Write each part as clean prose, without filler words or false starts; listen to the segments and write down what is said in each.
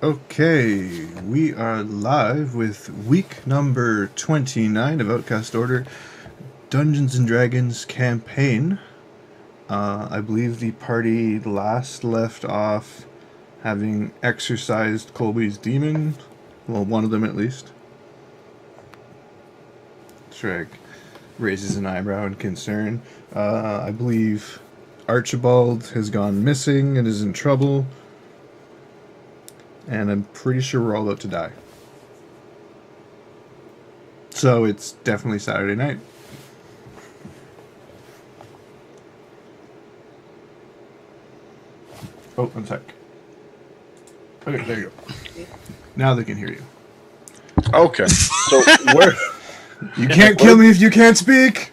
Okay, we are live with week number 29 of Outcast Order Dungeons and Dragons campaign. I believe the party last left off having exorcised Colby's demon. Well, one of them at least. Sragg raises an eyebrow in concern. I believe Archibald has gone missing and is in trouble. And I'm pretty sure we're all about to die. So it's definitely Saturday night. Oh, one sec. Okay, there you go. Now they can hear you. Okay. So where... You can't kill me if you can't speak!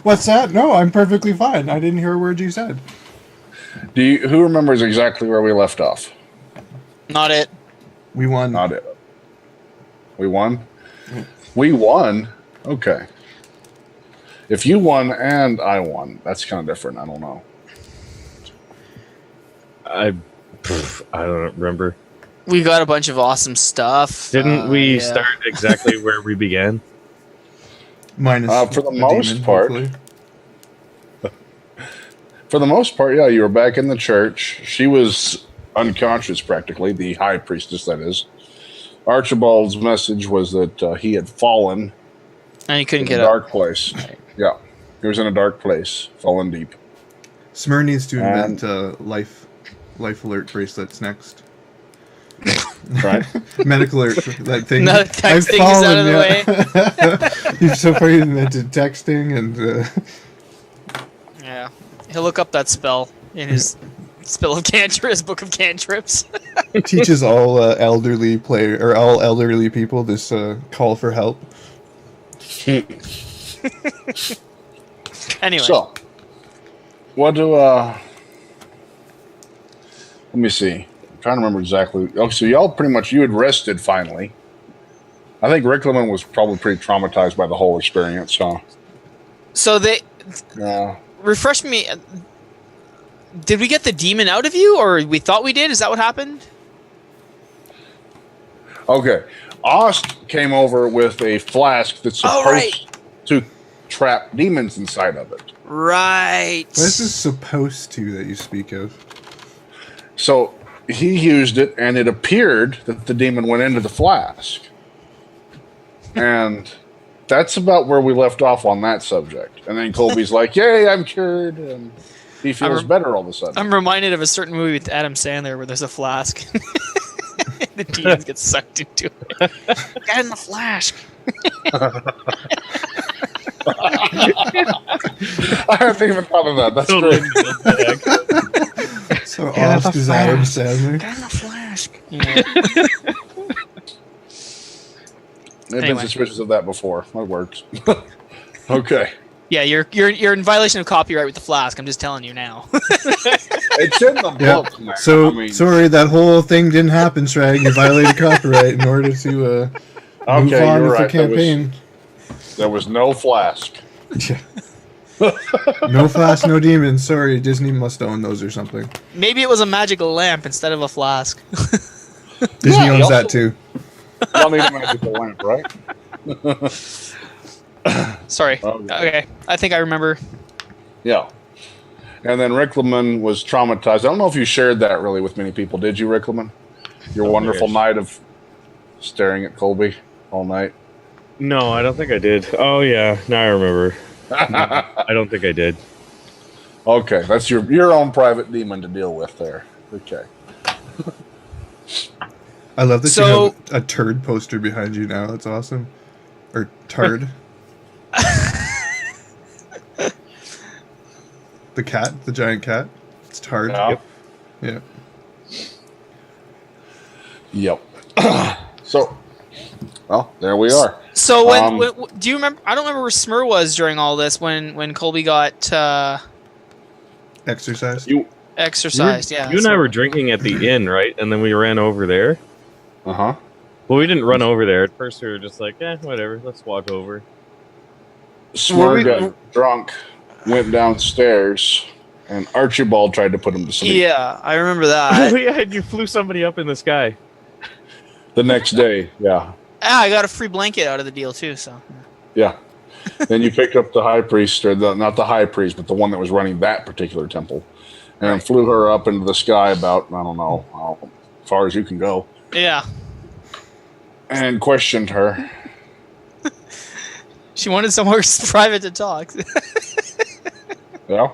What's that? No, I'm perfectly fine. I didn't hear a word you said. Who remembers exactly where we left off? Not it. We won. Not it. We won? We won? Okay. If you won and I won, that's kind of different. I don't know. I don't remember. We got a bunch of awesome stuff. Didn't we start exactly where we began? Minus for the most demon, part. hopefully. For the most part, yeah, you were back in the church. She was unconscious, practically, the high priestess, that is. Archibald's message was that he had fallen And you couldn't in a get up. dark place. Right. Yeah, he was in a dark place, fallen deep. Smurrrrh needs to invent life alert bracelets next. Right. Medical alert, that thing. No, texting is out of the way. You've so far invented texting and... Yeah. He'll look up that spell in his spell of his book of cantrips. teaches all elderly people this call for help. Anyway. So, what do, let me see. I'm trying to remember exactly. Oh, so y'all pretty much, you had rested finally. I think Riclamin was probably pretty traumatized by the whole experience, huh? So they... Yeah. Refresh me. Did we get the demon out of you, or we thought we did? Is that what happened? Okay. Ost came over with a flask that's supposed to trap demons inside of it. Right. What is this supposed to that you speak of? So he used it, and it appeared that the demon went into the flask. And that's about where we left off on that subject. And then Colby's like, yay, I'm cured. And he feels better all of a sudden. I'm reminded of a certain movie with Adam Sandler where there's a flask. The demons get sucked into it. Get in the flask. I haven't even thought of that. That's great. So Ost is Adam Sandler. Get in the flask. I've been suspicious of that before. That works. Okay. Yeah, you're in violation of copyright with the flask. I'm just telling you now. It's in the book, man. So sorry, that whole thing didn't happen, Sragg. You violated copyright in order to move on with the campaign. There was no flask. Yeah. No flask, no demons. Sorry, Disney must own those or something. Maybe it was a magical lamp instead of a flask. Disney owns that too. Y'all need a magical lamp, right? Sorry. Okay. I think I remember. Yeah. And then Riclamin was traumatized. I don't know if you shared that really with many people. Did you, Riclamin? Your wonderful night of staring at Colby all night? No, I don't think I did. Oh, yeah. Now I remember. I don't think I did. Okay. That's your own private demon to deal with there. Okay. I love that you have a turd poster behind you now. That's awesome. Or turd. The cat, the giant cat. It's Tard. Yeah. Yep. So, well, there we are. So when do you remember? I don't remember where Smurrrrh was during all this when Colby got exercised. Exercised. Yeah. You and I were drinking at the inn, right? And then we ran over there. Uh-huh. Well, we didn't run over there. At first, we were just like, whatever. Let's walk over. Smurrrrh got drunk, went downstairs, And Archibald tried to put him to sleep. Yeah, I remember that. Yeah, you flew somebody up in the sky. The next day, yeah. I got a free blanket out of the deal too. So. Yeah. Then you picked up the high priest, or not the high priest, but the one that was running that particular temple, and flew her up into the sky about, I don't know, how far as you can go. Yeah. And questioned her. She wanted somewhere private to talk. Yeah.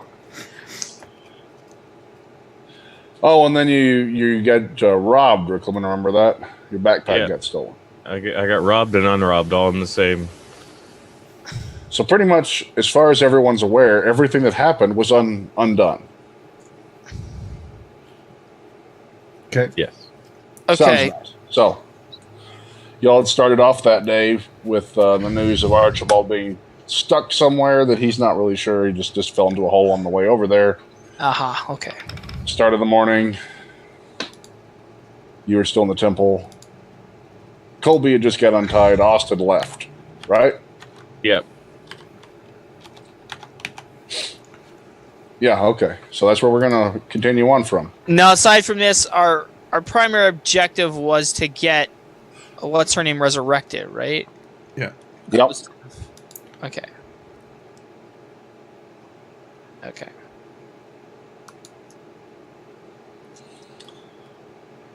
Oh, and then you got robbed, Riclamin, remember that? Your backpack got stolen. I got robbed and unrobbed all in the same. So pretty much, as far as everyone's aware, everything that happened was undone. Okay. Yes. Okay. Sounds nice. So, y'all had started off that day with the news of Archibald being stuck somewhere that he's not really sure. He just fell into a hole on the way over there. Aha. Okay. Start of the morning. You were still in the temple. Colby had just got untied. Austin left, right? Yep. Yeah, okay. So that's where we're going to continue on from. Now, aside from this, our primary objective was to get what's her name resurrected, right? Yeah. Yep. Okay. Okay.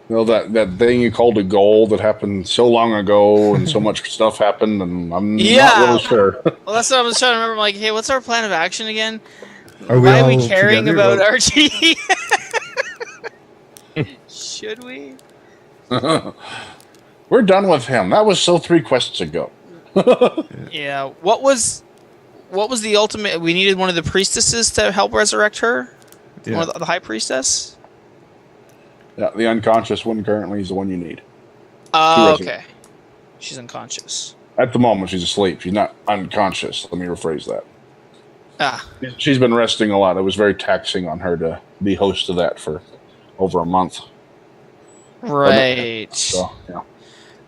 You know, that thing you called a goal that happened so long ago and so much stuff happened, and I'm not really sure. Well, that's what I was trying to remember. I'm like, hey, what's our plan of action again? Are Why are we all caring together? about Archie? Should we? We're done with him. That was so 3 quests ago. Yeah. What was the ultimate? We needed one of the priestesses to help resurrect her. Yeah. One of the high priestess. Yeah, the unconscious one currently is the one you need. Oh, She okay. She's unconscious. At the moment, she's asleep. She's not unconscious. Let me rephrase that. Ah. She's been resting a lot. It was very taxing on her to be host of that for over a month. Right. So, yeah.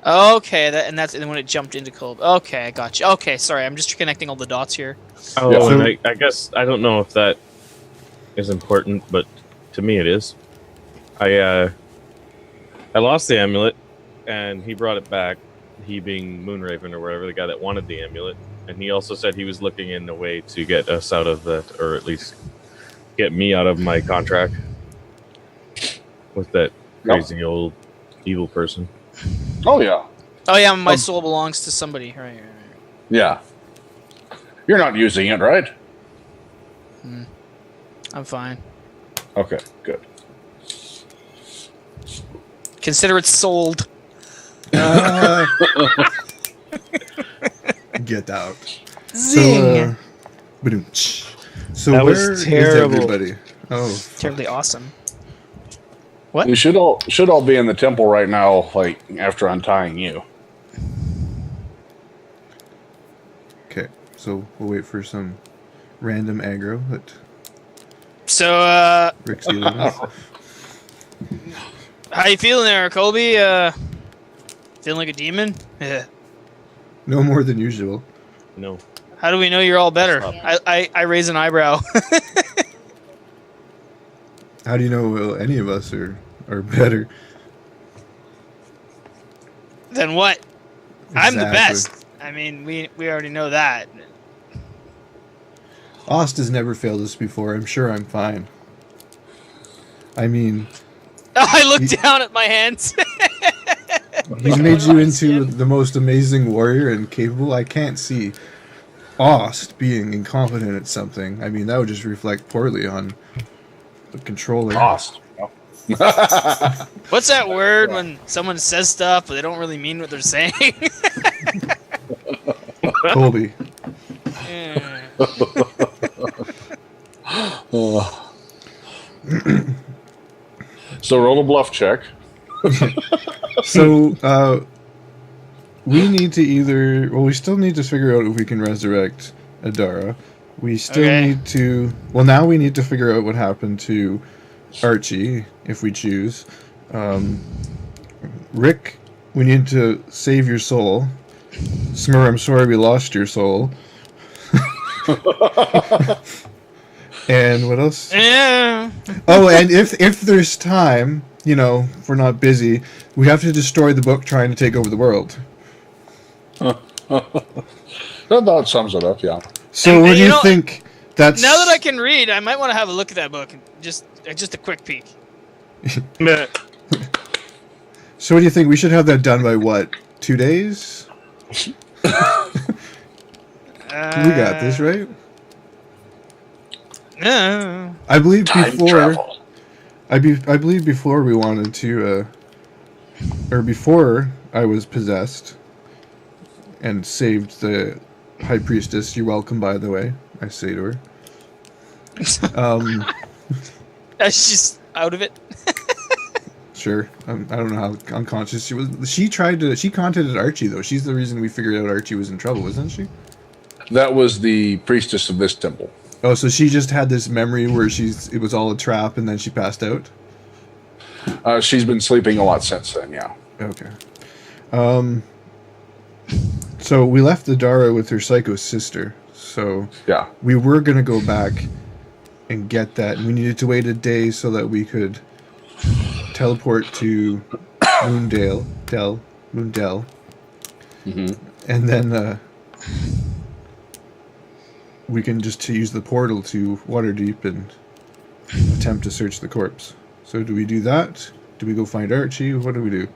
Okay, and that's when it jumped into Colby. Okay, I got you. Okay, sorry, I'm just connecting all the dots here. Oh, Yeah. and I guess I don't know if that is important, but to me it is. I lost the amulet, and he brought it back. He being Moonraven or whatever, the guy that wanted the amulet, and he also said he was looking in a way to get us out of that, or at least get me out of my contract with that crazy old evil person. Oh, yeah. Oh yeah, my soul belongs to somebody. Right. Yeah. You're not using it, right? I'm fine. Okay, good. Consider it sold. Get out. Zing! So That was where is terrible. everybody? Oh, Terribly awesome. What? You should all be in the temple right now, like, after untying you. okay. So we'll wait for some random aggro that So, Rick's dealing with. how you feeling there, Colby? Feeling like a demon? Yeah. No more than usual. No. How do we know you're all better? I raise an eyebrow. How do you know any of us are better? Then what? I'm the Exactly. best. I mean, we already know that. Ost has never failed us before. I'm sure I'm fine. I mean, I look down at my hands. he's made you into the most amazing warrior and capable. I can't see Ost being incompetent at something. I mean, that would just reflect poorly on the controller. Lost. What's that word when someone says stuff but they don't really mean what they're saying? Colby. Yeah. So roll a bluff check. So, we need to either... Well, we still need to figure out if we can resurrect Adara. We still need to... Well, now we need to figure out what happened to Archie, if we choose. Rick, we need to save your soul. Smurrrrh, I'm sorry we lost your soul. And what else? Yeah. Oh, and if there's time, if we're not busy, we have to destroy the book trying to take over the world. That sums it up, yeah. So And- what and do you you know- think? That's Now that I can read, I might want to have a look at that book. Just a quick peek. So what do you think? We should have that done by what? 2 days? We got this, right? Yeah. I believe Time before. travel. I believe before we wanted to, or before I was possessed and saved the High Priestess. You're welcome, by the way. I say to her. She's out of it. Sure. I don't know how unconscious she was. She contacted Archie though. She's the reason we figured out Archie was in trouble, wasn't she? That was the priestess of this temple. Oh, so she just had this memory where it was all a trap, and then she passed out. She's been sleeping a lot since then, yeah. Okay. So we left Adara with her psycho sister. So Yeah. we were gonna go back and get that, and we needed to wait a day so that we could teleport to Moondale, Mm-hmm. and then we can just use the portal to Waterdeep and attempt to search the corpse. So do we do that? Do we go find Archie? What do we do?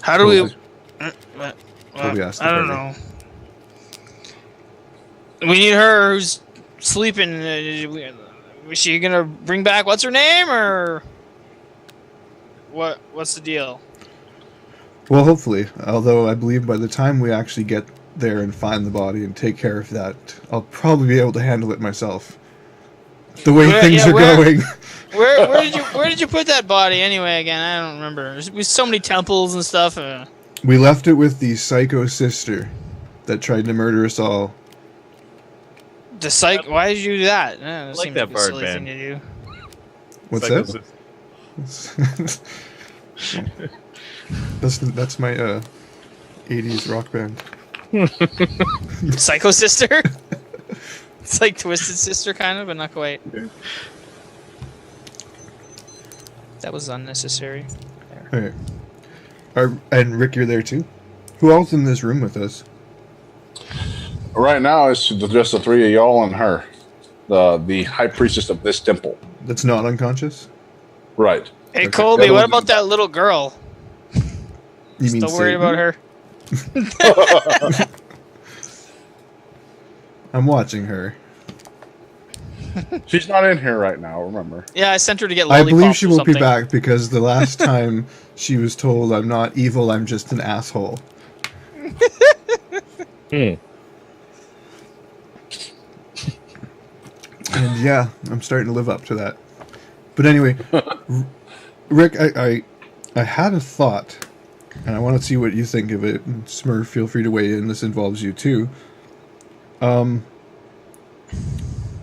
How do we? Colby asked the I don't party. know. We need her who's sleeping. Is she gonna bring back what's her name or what? What's the deal? Well, hopefully. Although I believe by the time we actually get there and find the body and take care of that, I'll probably be able to handle it myself. The way things are going. Where did you put that body anyway? Again, I don't remember. There's so many temples and stuff. We left it with the psycho sister that tried to murder us all. The psych. Why did you do that? That like seems that a bard silly band. thing to do. What's that? That's my 80s rock band. Psycho Sister. It's like Twisted Sister, kind of, but not quite. That was unnecessary. There. Okay. And Rick, you're there too? Who else in this room with us? Right now, it's just the three of y'all and her, the high priestess of this temple. That's not unconscious? Right. Hey, Okay. Colby, That what was- about that little girl? You mean Still worried Satan? about her? I'm watching her. She's not in here right now, remember. Yeah, I sent her to get I lollipops believe she or will something. be back because the last time she was told, I'm not evil, I'm just an asshole. Hmm. And yeah, I'm starting to live up to that. But anyway, Rick, I had a thought, and I want to see what you think of it. And Smurrrrh, feel free to weigh in. This involves you too.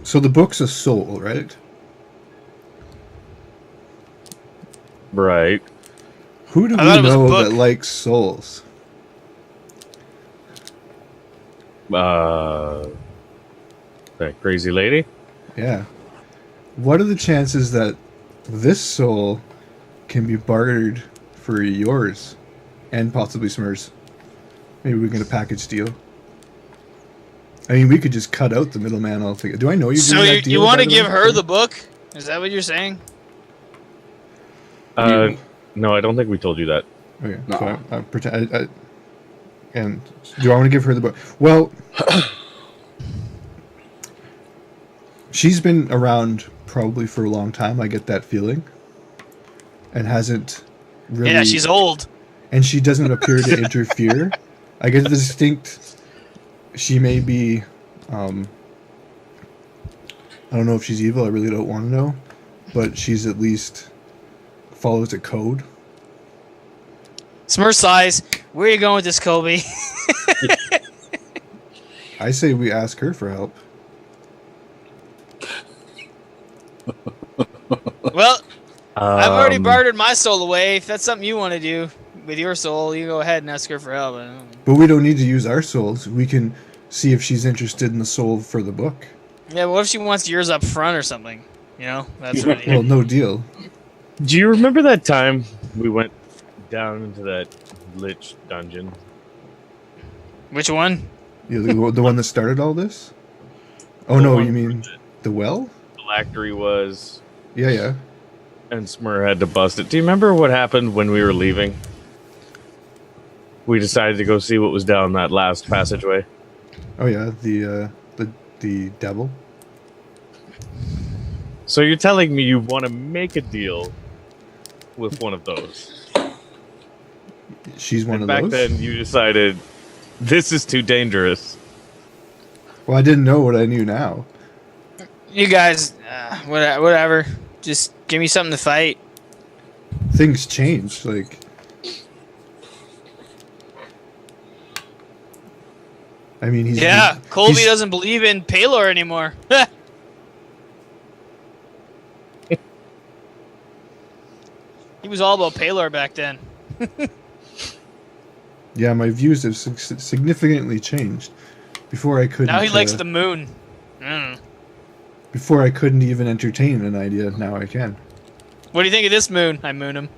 So the book's a soul, right? Right. Who do I we thought it was a know book. that likes souls? That crazy lady. Yeah. What are the chances that this soul can be bartered for yours and possibly Smurrrrh's? Maybe we get a package deal. I mean, we could just cut out the middleman altogether. Do I know you're So doing you, that deal? you want by to the give way? her the book? Is that what you're saying? No, I don't think we told you that. Okay, No. so I pretend. And do I want to give her the book? Well, she's been around probably for a long time. I get that feeling, and hasn't really. Yeah, she's old. And she doesn't appear to interfere. I get the distinct. She may be. I don't know if she's evil. I really don't want to know, but she's at least follows a code. Smurrrrh size. Where are you going with this, Colby? I say we ask her for help. Well, I've already Um, bartered my soul away. If that's something you want to do with your soul, you go ahead and ask her for help. But we don't need to use our souls. We can see if she's interested in the soul for the book. Yeah, what if she wants yours up front or something? You know, that's what Well, no deal. Do you remember that time we went down into that lich dungeon? Which one? Yeah, the one that started all this? Oh, The no, one you mean the well? Phylactery was, Yeah, yeah. and Smurrrrh had to bust it. Do you remember what happened when we were leaving? We decided to go see what was down that last passageway. Oh, yeah, the devil. So you're telling me you want to make a deal with one of those? She's one And of back those? then you decided this is too dangerous. Well, I didn't know what I knew now. You guys, whatever. Just give me something to fight. Things change, like... I mean, Colby he's- doesn't believe in Palor anymore. He was all about Palor back then. Yeah, my views have significantly changed. Before I couldn't... Now he likes the moon. I don't know. Before I couldn't even entertain an idea, now I can. What do you think of this moon? I moon him.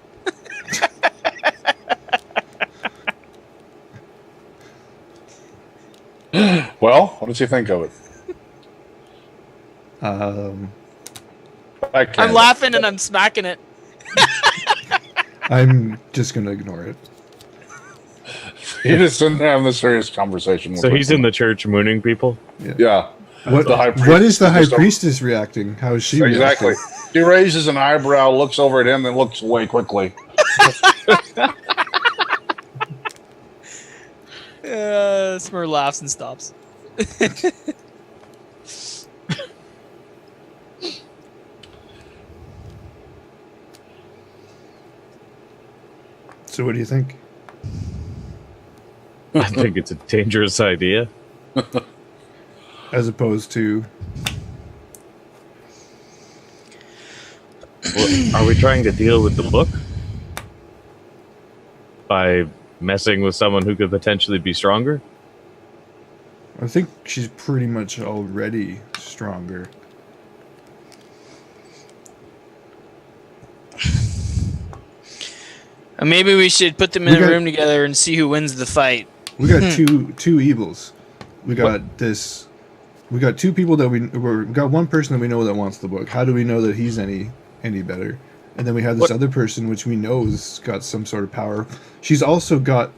Well, what does he think of it? I'm laughing and I'm smacking it. I'm just gonna ignore it. He just didn't have this serious conversation. So he's in the church mooning people? Yeah. What, The high what is the high priestess- priestess reacting? How is she Exactly. reacting? He raises an eyebrow, looks over at him, then looks away quickly. Smurrrrh laughs and stops. So what do you think? I think it's a dangerous idea. As opposed to... Well, are we trying to deal with the book? By messing with someone who could potentially be stronger? I think she's pretty much already stronger. Maybe we should put them in We a got- room together and see who wins the fight. We got two evils. We got this... We got two people that we got one person that we know that wants the book. How do we know that he's any better? And then we have this What- other person which we know has got some sort of power. She's also got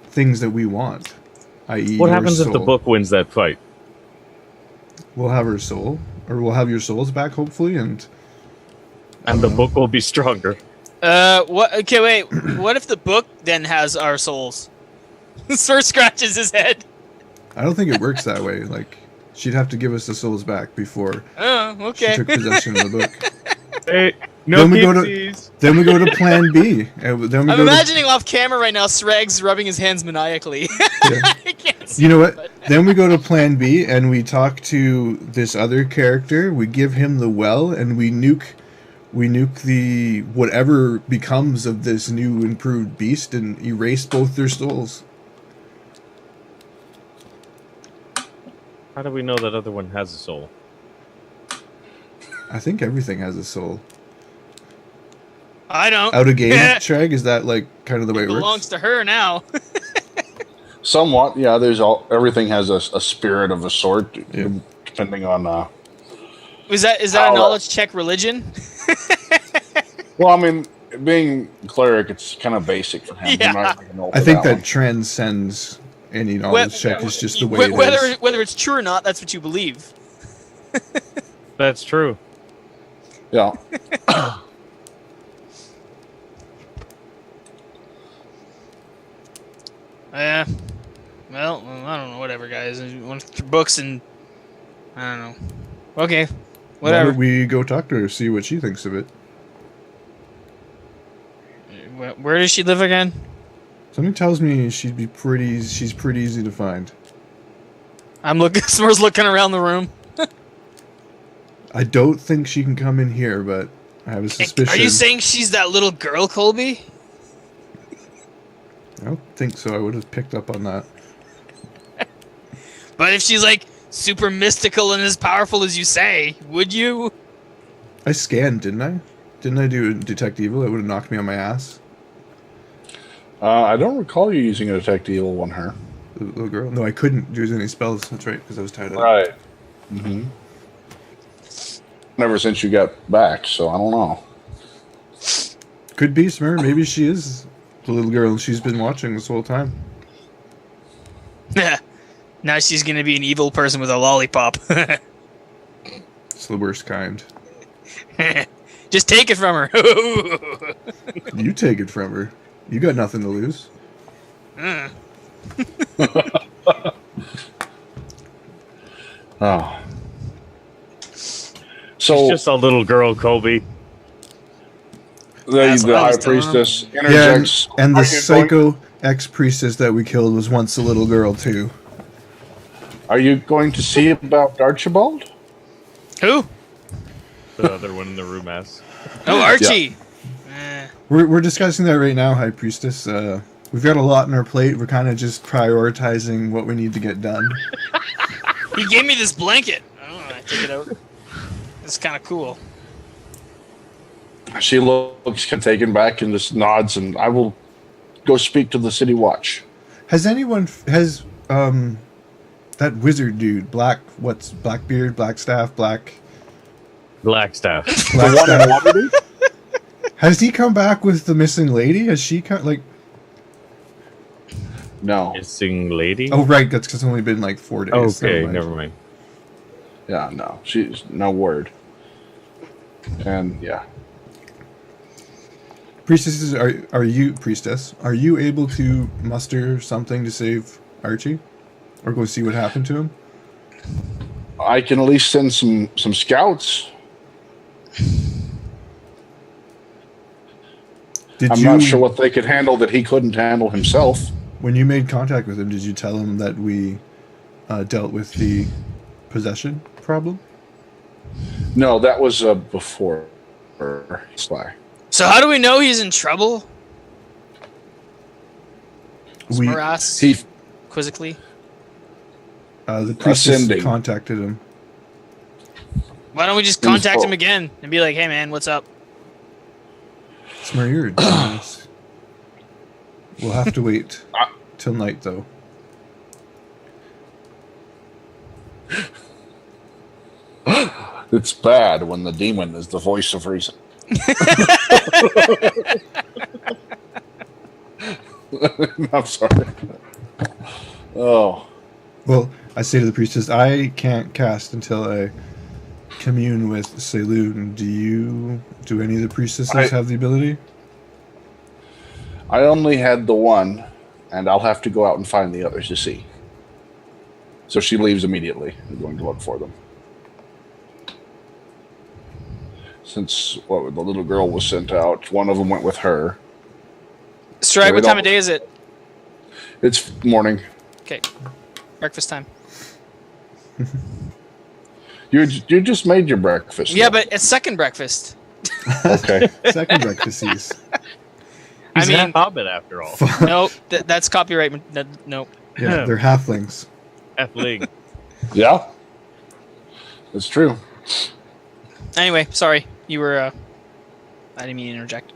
things that we want, i.e. What your happens if the soul. book wins that fight? We'll have her soul, or we'll have your souls back, hopefully, and And the book will be stronger. What? Okay, wait. What if the book then has our souls? Smurrrrh scratches his head. I don't think it works that way. Like, she'd have to give us the souls back before Oh, she okay. took possession of the book. Hey, no Then we go to- kipsies. Then we go to Plan B. And then we I'm go imagining off camera right now, Sragg's rubbing his hands maniacally. Yeah. I can't see You know it, what? but- Then we go to Plan B, and we talk to this other character. We give him the well, and we nuke the whatever becomes of this new improved beast, and erase both their souls. How do we know that other one has a soul? I think everything has a soul. I don't. Out of game, Shrag, is that like kind of the way It it works? belongs to her now. Somewhat, yeah. Everything has a spirit of a sort, Yeah. Is depending on. that How, a knowledge check religion? Well, I mean, being cleric, it's kind of basic for him. Yeah. He might not know I for think that one. transcends any knowledge check. It's just the way it whether is. whether it's true or not, that's what you believe. That's true. Yeah. Yeah. Well, I don't know. Whatever, guys. Books and I don't know. Okay. Why Whatever. don't we go talk to her, see what she thinks of it? Where does she live again? Something tells me she's pretty easy to find. I'm looking. Smurrrrh's looking around the room. I don't think she can come in here, but I have a suspicion. Are you saying she's that little girl, Colby? I don't think so. I would have picked up on that. But if she's like super mystical and as powerful as you say, would you? I scanned, didn't I? Didn't I do detect evil? It would have knocked me on my ass. I don't recall you using a detect evil on her. The little girl. No, I couldn't use any spells. That's right, because I was tied up. Right. Mm-hmm. Ever since you got back, so I don't know. Could be Smurrrrh. Maybe she is the little girl and she's been watching this whole time. Now she's gonna be an evil person with a lollipop. It's the worst kind. Just take it from her. You take it from her. You got nothing to lose. Oh. So She's just a little girl, Colby. That's the what I high was telling priestess Yeah, interjects. and the Are you psycho ex-priestess that we killed was once a little girl, too. Are you going to see about Archibald? Who? The other one in the room asks. Oh, Archie. Eh. We're discussing that right now, High Priestess. We've got a lot on our plate. We're kind of just prioritizing what we need to get done. He gave me this blanket. Oh, I took it out. It's kind of cool. She looks taken back and just nods, and I will go speak to the city watch. Has that wizard dude, Blackbeard, Blackstaff, Blackstaff. Blackstaff, has he come back with the missing lady? Has she No. Missing lady? Oh, right, that's because it's only been like 4 days. Okay, never mind. Yeah, no. She's no word. And yeah. Priestesses, are you able to muster something to save Archie? Or go see what happened to him? I can at least send some scouts. I'm not sure what they could handle that he couldn't handle himself. When you made contact with him, did you tell him that we dealt with the possession problem? No, that was before Sly. So how do we know he's in trouble? Smurrrrh asks He quizzically. The priestess Ascending. contacted him. Why don't we just contact him again and be like, hey man, what's up? Smurrrrh, you're a genius. We'll have to wait till night, though. It's bad when the demon is the voice of reason. I'm sorry. Oh. Well, I say to the priestess, I can't cast until I commune with Saloon. Do any of the priestesses have the ability? I only had the one, and I'll have to go out and find the others to see. So she leaves immediately. I'm going to look for them. Since the little girl was sent out, one of them went with her. Sragg, what time of day is it? It's morning. Okay. Breakfast time. You just made your breakfast. Yeah, though. but it's second breakfast. Okay. Second breakfasties. He's I mean- a hobbit after all. Nope, that's copyright. Nope. Yeah, they're halflings. F-ling. Yeah. It's true. Anyway, sorry. You were, I didn't mean to interject.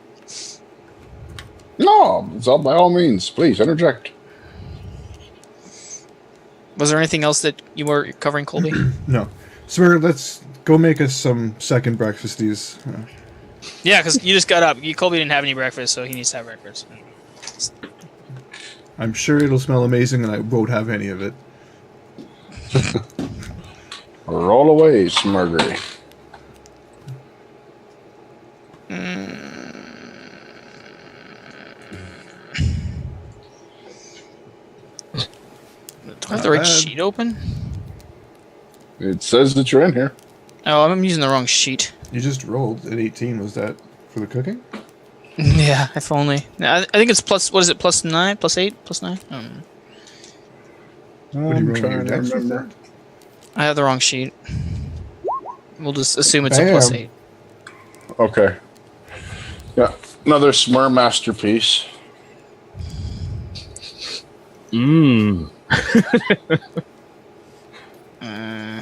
No, it's all by all means. Please interject. Was there anything else that you were covering, Colby? No. Smurrrrh, let's go make us some second breakfasties. Yeah, because you just got up. Colby didn't have any breakfast, so he needs to have breakfast. I'm sure it'll smell amazing and I won't have any of it. Roll away, Smurrrrh. Do I have the right sheet open? It says that you're in here. Oh, I'm using the wrong sheet. You just rolled at 18. Was that for the cooking? Yeah, if only. I think it's plus, what is it, plus 9, plus 8, plus 9? I don't know. What are you I'm rolling your trying to dex remember. I have the wrong sheet. We'll just assume it's a plus Bam. 8. Okay. Yeah. Another Smurrrrh masterpiece. Mmm. Uh,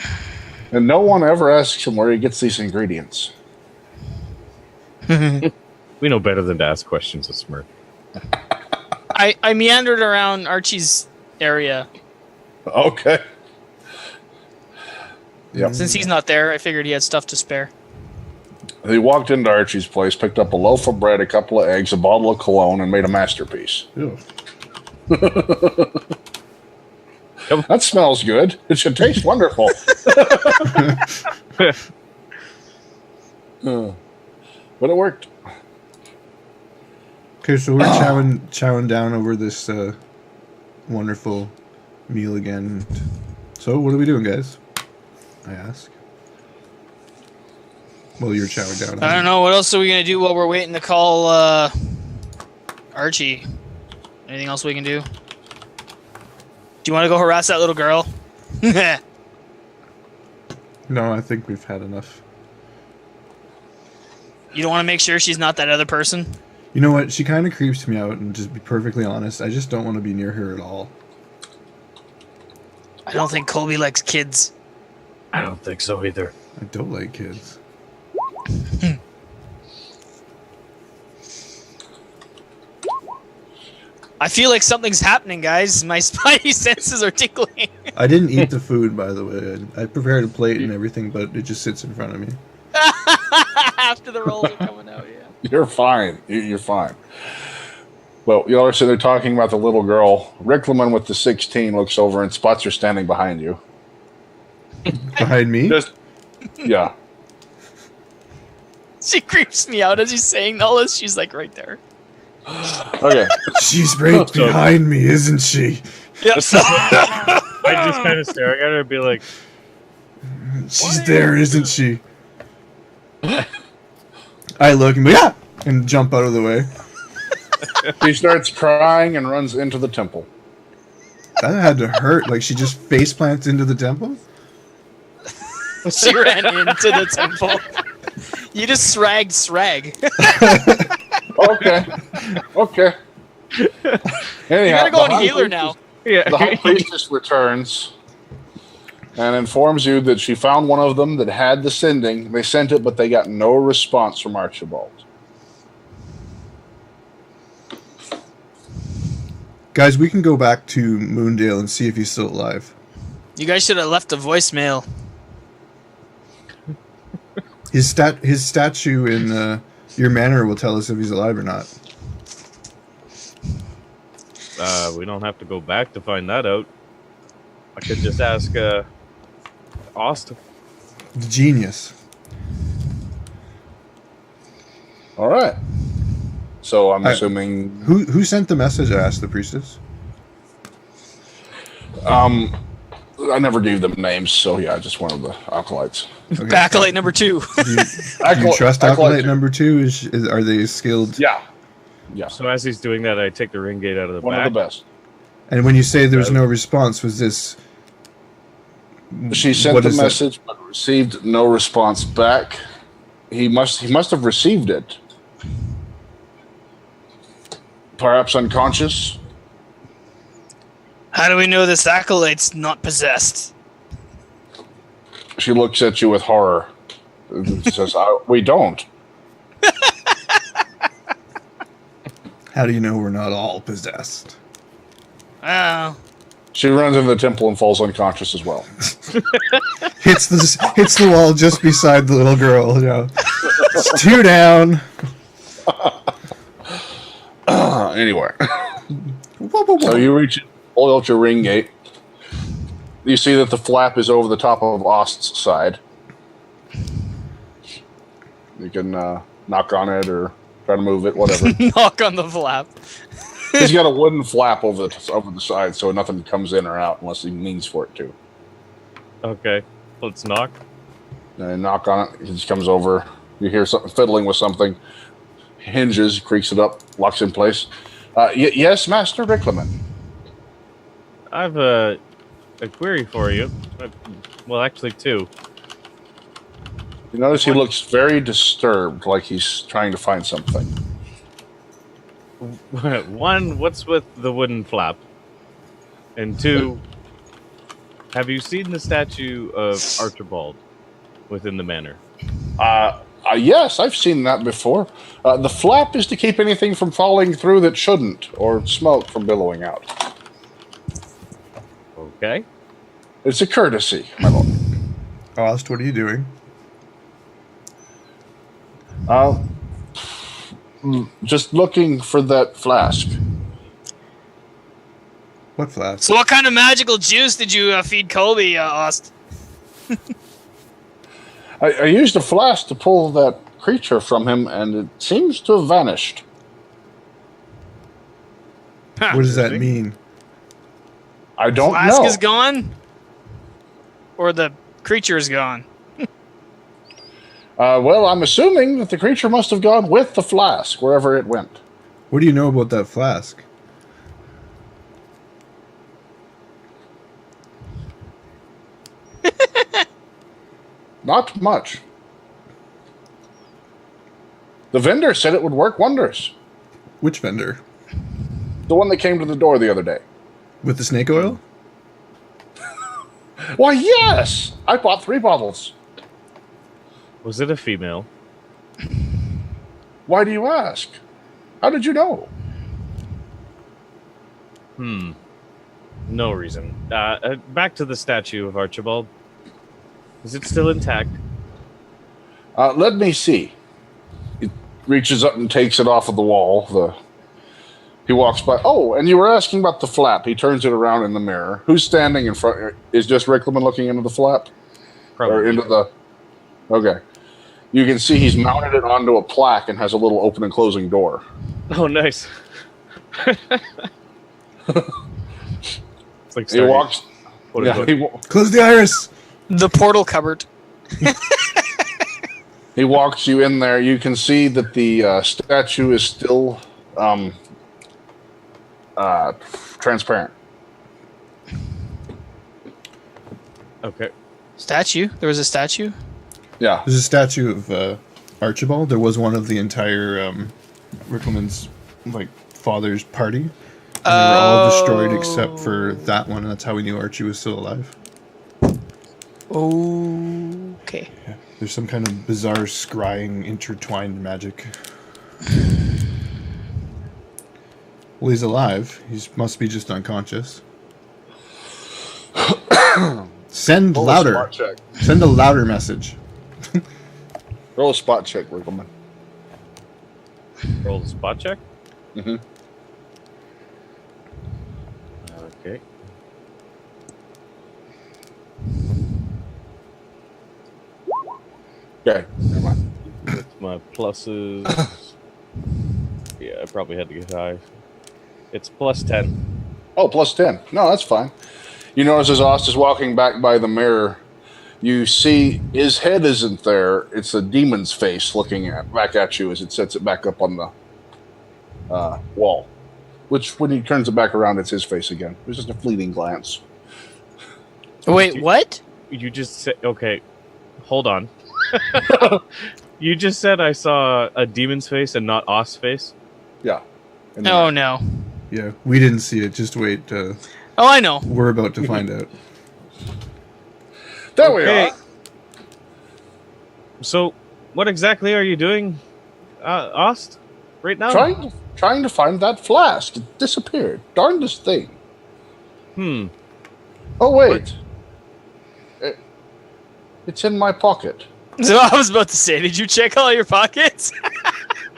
And no one ever asks him where he gets these ingredients. We know better than to ask questions of Smurrrrh. I meandered around Archie's area. Okay. Yep. Since he's not there, I figured he had stuff to spare. He walked into Archie's place, picked up a loaf of bread, a couple of eggs, a bottle of cologne, and made a masterpiece. Ew. That smells good. It should taste wonderful. But it worked. Okay, so we're chowing down over this wonderful meal again. So, what are we doing, guys? I ask. Well, you're chowing down. I don't know. What else are we going to do while we're waiting to call Archie? Anything else we can do? Do you want to go harass that little girl? No, I think we've had enough. You don't want to make sure she's not that other person? You know what? She kind of creeps me out, and just be perfectly honest, I just don't want to be near her at all. I don't think Colby likes kids. I don't think so either. I don't like kids. I feel like something's happening, guys. My spidey senses are tickling. I didn't eat the food, by the way. I prepared a plate and everything, but it just sits in front of me. After the rolls are coming out, yeah. You're fine. You're fine. Well, you know, so they're talking about the little girl. Riclamin with the 16 looks over and spots her standing behind you. Behind me? Just, yeah. She creeps me out as he's saying all this. She's like right there. Okay. She's right behind me, isn't she? Yep. I just kind of staring at her and be like, She's there, isn't she? I look and yeah, and jump out of the way. She starts crying and runs into the temple. That had to hurt. Like she just face plants into the temple. She ran into the temple. You just Sragg. Okay. Anyhow, You gotta go and the heal her high now. yeah. The high priestess returns and informs you that she found one of them that had the sending. They sent it, but they got no response from Archibald. Guys, we can go back to Moondale and see if he's still alive. You guys should have left a voicemail. His statue in your manor will tell us if he's alive or not. We don't have to go back to find that out. I could just ask Austin. The genius. All right. So I'm assuming Who sent the message? I asked the priestess. I never gave them names, so yeah, just one of the acolytes. Okay. Acolyte number 2. Do you trust Acolyte number 2? Are they skilled? Yeah. So as he's doing that, I take the ring gate out of the One back. of the best. And when you say there was no response, was this? She sent what the is that? message, but received no response back. He must have received it. Perhaps unconscious. How do we know this acolyte's not possessed? She looks at you with horror. Says, "We don't." How do you know we're not all possessed? Oh. She runs into the temple and falls unconscious as well. Hits the wall just beside the little girl. You know. It's 2 down. Anyway, so you reach, pull out your ring gate. You see that the flap is over the top of Ost's side. You can knock on it or try to move it, whatever. Knock on the flap. He's got a wooden flap over the side, so nothing comes in or out unless he means for it to. Okay, let's knock. And knock on it. He just comes over. You hear something fiddling with something. Hinges, creaks it up, locks in place. Yes, Master Riclamin. I've a query for you. Well, actually, 2. You notice he looks very disturbed, like he's trying to find something. 1, what's with the wooden flap? And 2, Have you seen the statue of Archibald within the manor? Yes, I've seen that before. The flap is to keep anything from falling through that shouldn't, or smoke from billowing out. Okay. It's a courtesy, my lord. Ost, what are you doing? Just looking for that flask. What flask? So what kind of magical juice did you feed Colby, Ost? I used a flask to pull that creature from him, and it seems to have vanished. What does that mean? I don't Flask know. is gone? Or the creature is gone? Well, I'm assuming that the creature must have gone with the flask, wherever it went. What do you know about that flask? Not much. The vendor said it would work wonders. Which vendor? The one that came to the door the other day. With the snake oil? Why, yes! I bought 3 bottles. Was it a female? Why do you ask? How did you know? No reason. Back to the statue of Archibald. Is it still intact? Let me see. He reaches up and takes it off of the wall. He walks by. Oh, and you were asking about the flap. He turns it around in the mirror. Who's standing in front? Is just Riclamin looking into the flap? Probably. Or into the... Okay. You can see he's mounted it onto a plaque and has a little open and closing door. Oh, nice. It's like He walks... What Yeah, is it? Close the iris! The portal cupboard. He walks you in there. You can see that the statue is still transparent. Okay. Statue? There was a statue? Yeah. There's a statue of Archibald. There was one of the entire Riclamin's father's party. And they were all destroyed except for that one, and that's how we knew Archie was still alive. Okay. Yeah. There's some kind of bizarre scrying intertwined magic. Well, he's alive. He must be just unconscious. Send Roll a louder. spot check. Send a louder message. Roll a spot check, Riclamin. Roll the spot check. Mm-hmm. Okay. Okay. Never mind. With my pluses. Yeah, I probably had to get high. It's plus 10. Oh, plus 10. No, that's fine. You notice as Ost is walking back by the mirror, you see his head isn't there. It's a demon's face looking back at you as it sets it back up on the wall. Which, when he turns it back around, it's his face again. It was just a fleeting glance. Wait, what? You just said, okay, hold on. You just said I saw a demon's face and not Ost's face? Yeah. Oh, no. Yeah, we didn't see it. Just wait. Oh, I know. We're about to find out. There we Okay. are. So, what exactly are you doing, Ost, right now? Trying to find that flask. It disappeared. Darndest thing. Oh, wait. It's in my pocket. So I was about to say, did you check all your pockets?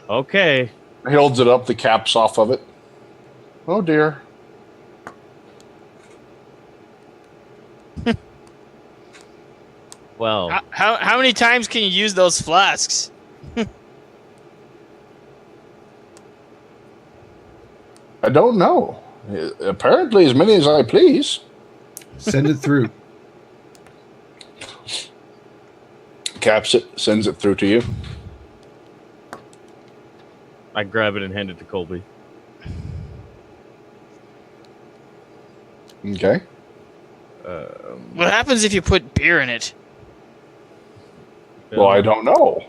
Okay. He holds it up. The cap's off of it. Oh, dear. Well, How many times can you use those flasks? I don't know. Apparently as many as I please. Send it through. Caps it, sends it through to you. I grab it and hand it to Colby. Okay. What happens if you put beer in it? Well, I don't know.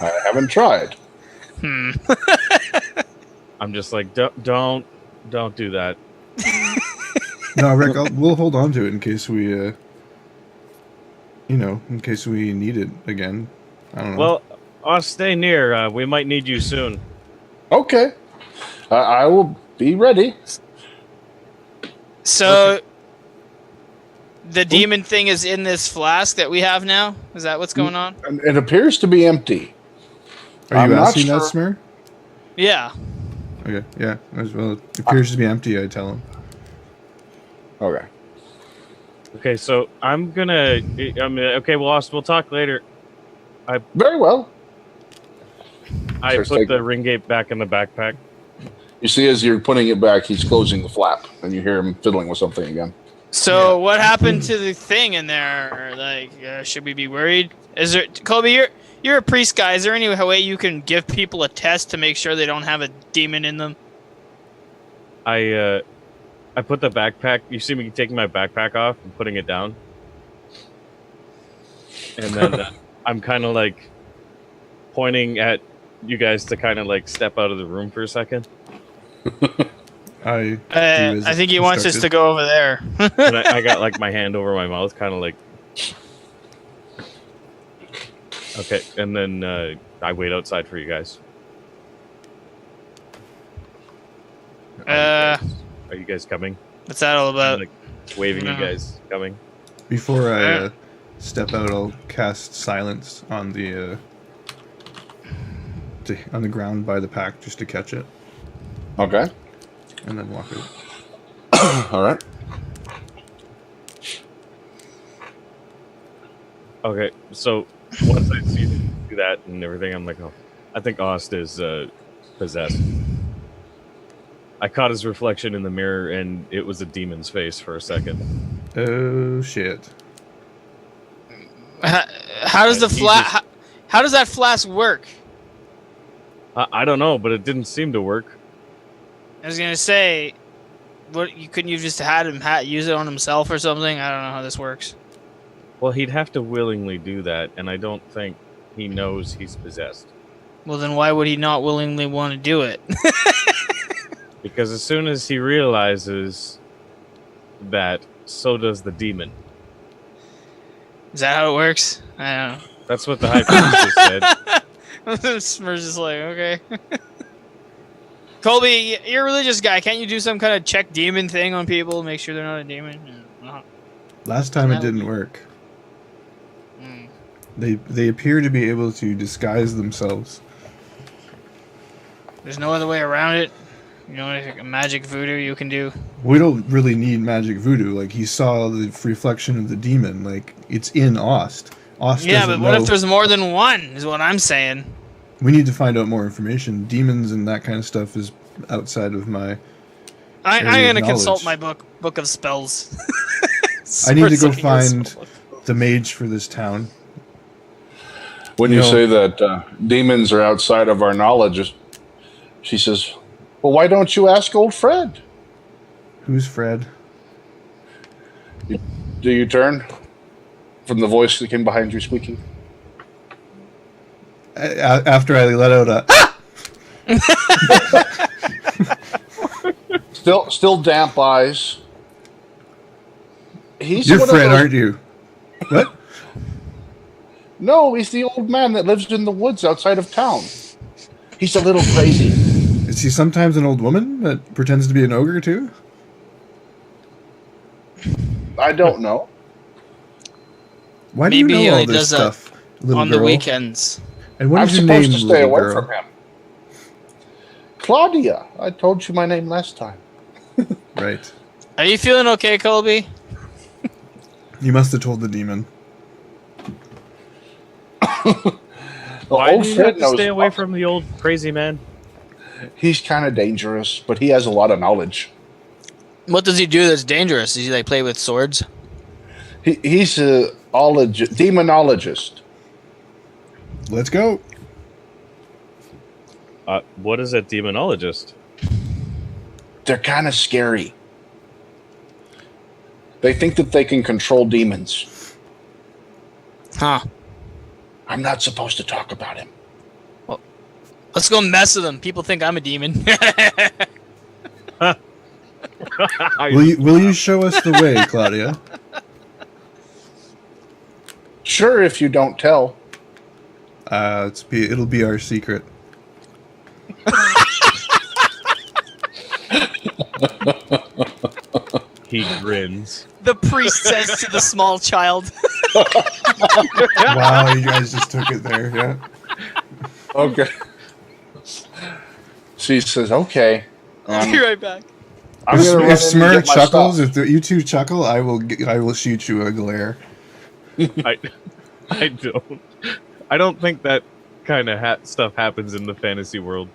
I haven't tried. I'm just like, don't do that. No, Rick, we'll hold on to it in case we You know, in case we need it again. I don't know. Well, I'll stay near. We might need you soon. Okay. I will be ready. So, the demon thing is in this flask that we have now? Is that what's going on? And it appears to be empty. Are I'm you not asking that, sure. Smurrrrh? Yeah. Okay, yeah. As well, it appears to be empty, I tell him. Okay. Okay, so I'm gonna. Okay, we'll talk later. Very well. I Sure, put the ring gate back in the backpack. You see, as you're putting it back, he's closing the flap, and you hear him fiddling with something again. So, what happened to the thing in there? Like, should we be worried? Is there, Colby? You're a priest guy. Is there any way you can give people a test to make sure they don't have a demon in them? I put the backpack. You see me taking my backpack off and putting it down, and then I'm kind of like pointing at you guys to kind of like step out of the room for a second. I think he wants us to go over there. And I got like my hand over my mouth, kind of like. Okay, and then I wait outside for you guys. Are you guys coming? What's that all about? I'm, like waving you guys coming. Before I step out, I'll cast silence on the on the ground by the pack just to catch it, Okay. and then walk out. All right. Okay, so once I see you do that and everything, I'm like, oh, I think Ost is possessed. I caught his reflection in the mirror, and it was a demon's face for a second. Oh shit! How does the how does that flask work? I don't know, but it didn't seem to work. I was gonna say, couldn't you just had him use it on himself or something? I don't know how this works. Well, he'd have to willingly do that, and I don't think he knows he's possessed. Well, then why would he not willingly want to do it? Because as soon as he realizes that, so does the demon. Is that how it works? I don't know. That's what the high priestess said. Smurrrrh's just like, okay. Colby, you're a religious guy. Can't you do some kind of check demon thing on people, make sure they're not a demon? Last time it didn't work. They appear to be able to disguise themselves. There's no other way around it. You know, like a magic voodoo you can do. We don't really need magic voodoo. Like, he saw the reflection of the demon. Like, it's in Ost. Yeah, but what if there's more than one, is what I'm saying. We need to find out more information. Demons and that kind of stuff is outside of my I'm going to consult knowledge. my book of spells. I need to go Smurrrrh's looking at find spells. the mage for this town. When You you know- say that demons are outside of our knowledge, she says, well, why don't you ask old Fred? Who's Fred? Do you turn from the voice that came behind you speaking? After I let out a... Still damp eyes. He's You're one of Fred, those- aren't you? What? No, he's the old man that lives in the woods outside of town. He's a little crazy. Is he sometimes an old woman that pretends to be an ogre, too? I don't know. Why do Maybe you he know all only this does that stuff, little on girl? the weekends. And what I'm is your supposed name, to stay little away girl? from him. Claudia. I told you my name last time. Right. Are you feeling okay, Colby? You must have told the demon. Why Old do you Fred have to knows stay away nothing. from the old crazy man? He's kind of dangerous, but he has a lot of knowledge. What does he do that's dangerous? Does he like play with swords? He's a demonologist. Let's go. What is a demonologist? They're kind of scary. They think that they can control demons. Huh. I'm not supposed to talk about him. Let's go mess with him. People think I'm a demon. Will you show us the way, Claudia? Sure, if you don't tell. It'll be our secret. He grins. The priest says to the small child. Wow, you guys just took it there, yeah. Okay. She says, "Okay." I'll be right back. I'm If gonna run in and Smurrrrh get my chuckles, stuff. if you two chuckle, I will shoot you a glare. I don't think that kind of stuff happens in the fantasy world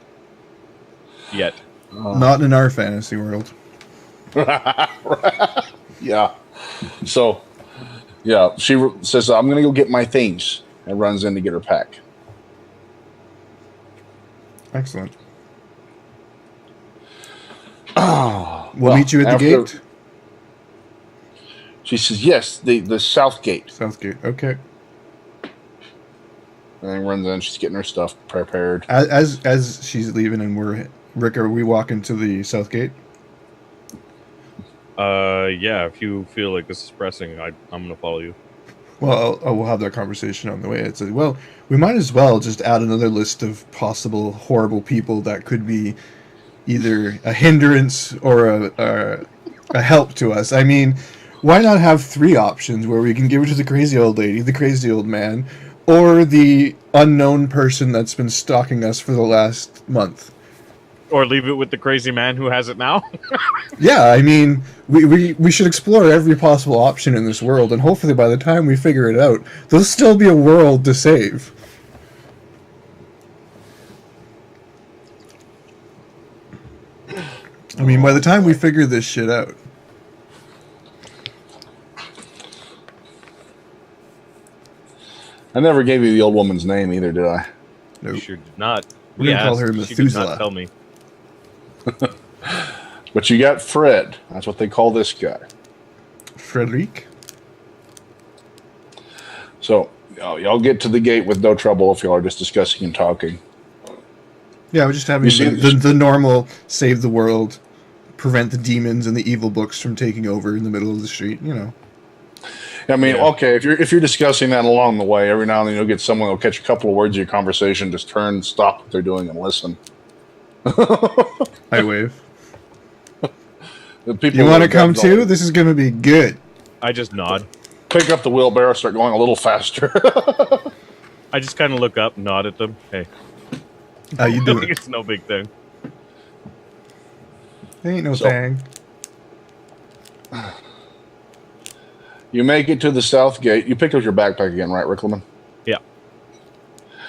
yet. Not in our fantasy world. Yeah. So, yeah, she says, "I'm gonna go get my things," and runs in to get her pack. Excellent. We'll Meet you at the gate. She says, "Yes, the south gate." South gate. Okay. And then runs in. She's getting her stuff prepared. As she's leaving, and Rick, are we walking to the south gate? Yeah. If you feel like this is pressing, I'm gonna follow you. Well, we'll have that conversation on the way. It's like, well, we might as well just add another list of possible horrible people that could be either a hindrance or a help to us. I mean, why not have 3 options where we can give it to the crazy old lady, the crazy old man, or the unknown person that's been stalking us for the last month? Or leave it with the crazy man who has it now. Yeah, I mean, we should explore every possible option in this world, and hopefully by the time we figure it out, there'll still be a world to save. I mean, by the time we figure this shit out. I never gave you the old woman's name either, did I? Nope. You sure did not. We're gonna call her She did Methuselah. not tell me. But you got Fred. That's what they call this guy. Frederic? So y'all get to the gate with no trouble if y'all are just discussing and talking. Yeah, we're just having You see- the normal save the world, prevent the demons and the evil books from taking over in the middle of the street, you know. I mean, Yeah. okay, if you're discussing that along the way, every now and then you'll get someone who'll catch a couple of words of your conversation, just turn, stop what they're doing, and listen. I wave. The people You want to that come go- too? This is going to be good. I just nod. Pick up the wheelbarrow, start going a little faster. I just kind of look up, nod at them. Hey, How you doing? it's no big thing. Ain't no So- thing. You make it to the south gate. You picked up your backpack again, right, Riclamin?